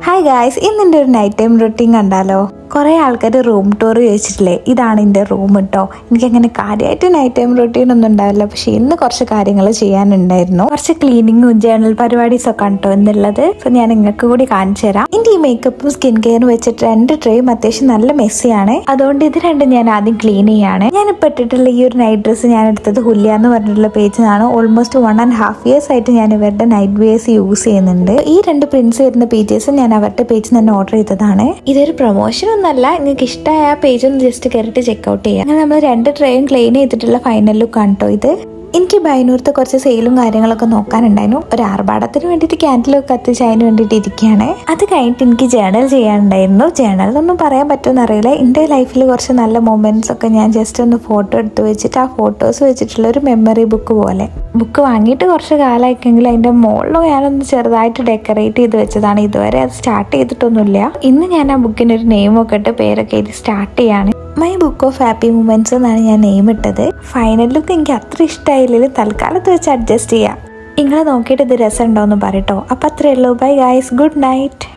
Hi guys, ഇന്നെൻ്റെ ഒരു night time routine കണ്ടാലോ? കുറേ ആൾക്കാർ റൂം ടൂർ ചോദിച്ചിട്ടില്ലേ? ഇതാണ് എൻ്റെ റൂം കേട്ടോ. എനിക്കങ്ങനെ കാര്യമായിട്ട് നൈറ്റ് ടൈം റൂട്ടീൻ ഒന്നും ഉണ്ടാവില്ല, പക്ഷെ ഇന്ന് കുറച്ച് കാര്യങ്ങൾ ചെയ്യാനുണ്ടായിരുന്നു. കുറച്ച് ക്ലീനിങ്ങും ജേണൽ പരിപാടീസ് ഒക്കെ ഉണ്ടോ എന്നുള്ളത്. സോ ഞാൻ നിങ്ങൾക്ക് കൂടി കാണിച്ചു തരാം. എൻ്റെ ഈ മേക്കപ്പും സ്കിൻ കെയറും വെച്ചിട്ട് 2 ട്രേയും അത്യാവശ്യം നല്ല മെസ്സിയാണ്. അതുകൊണ്ട് ഇത് രണ്ടും ഞാൻ ആദ്യം ക്ലീൻ ചെയ്യാണ്. ഞാനിപ്പോൾ ഇട്ടിട്ടുള്ള ഈ ഒരു നൈറ്റ് ഡ്രസ്സ് ഞാൻ എടുത്തത് ഹുല്യ എന്ന് പറഞ്ഞിട്ടുള്ള പേജിൽ നിന്നാണ്. ഓൾമോസ്റ്റ് 1.5 years ആയിട്ട് ഞാൻ ഇവരുടെ നൈറ്റ് വെയേഴ്സ് യൂസ് ചെയ്യുന്നുണ്ട്. ഈ 2 പ്രിന്റ്സ് വരുന്ന പേജസ് ഞാൻ അവരുടെ പേജിൽ നിന്ന് തന്നെ ഓർഡർ ചെയ്തതാണ്. ഇതൊരു പ്രൊമോഷൻ ഒന്നല്ല, നിങ്ങൾക്ക് ഇഷ്ടമായ ആ പേജ് ഒന്ന് ജസ്റ്റ് കയറിയിട്ട് ചെക്കൗട്ട് ചെയ്യാം. അങ്ങനെ നമ്മൾ 2 ട്രേയും ക്ലീൻ ചെയ്തിട്ടുള്ള ഫൈനൽ ലുക്ക് ആണ് കേട്ടോ ഇത്. എനിക്ക് ബൈനൂർത്തെ കുറച്ച് സെയിലും കാര്യങ്ങളൊക്കെ നോക്കാനുണ്ടായിരുന്നു. ഒരു ആർഭാടത്തിന് വേണ്ടിയിട്ട് ക്യാൻഡിലൊക്കെ കത്തിച്ച് അതിന് വേണ്ടിയിട്ട് ഇരിക്കുകയാണ്. അത് കഴിഞ്ഞിട്ട് എനിക്ക് ജേണൽ ചെയ്യാനുണ്ടായിരുന്നു. ജേണലൊന്നും പറയാൻ പറ്റുമെന്ന് അറിയില്ല. എൻ്റെ ലൈഫിൽ കുറച്ച് നല്ല മൊമെന്റ്സ് ഒക്കെ ഞാൻ ജസ്റ്റ് ഒന്ന് ഫോട്ടോ എടുത്ത് വെച്ചിട്ട് ആ ഫോട്ടോസ് വെച്ചിട്ടുള്ള ഒരു മെമ്മറി ബുക്ക് പോലെ. ബുക്ക് വാങ്ങിയിട്ട് കുറച്ച് കാലമായിക്കെങ്കിലും അതിൻ്റെ മുകളിലോ ഞാനൊന്ന് ചെറുതായിട്ട് ഡെക്കറേറ്റ് ചെയ്ത് വെച്ചതാണ്. ഇതുവരെ അത് സ്റ്റാർട്ട് ചെയ്തിട്ടൊന്നുമില്ല. ഇന്ന് ഞാൻ ആ ബുക്കിനൊരു നെയിമൊക്കെ ഇട്ട് പേരൊക്കെ എഴുതി സ്റ്റാർട്ട് ചെയ്യാണ്. My book of happy moments എന്നാണ് ഞാൻ നെയിം ഇട്ടത്. ഫൈനൽ ലുക്ക് എനിക്ക് അത്ര ഇഷ്ടമായില്ലെങ്കിൽ തൽക്കാലത്ത് വെച്ച് അഡ്ജസ്റ്റ് ചെയ്യാം. നിങ്ങൾ നോക്കിയിട്ട് ഇത് രസം ഉണ്ടോ എന്ന് പറയട്ടോ. അപ്പം അത്രയേ ഉള്ളൂ. Bye guys, good night.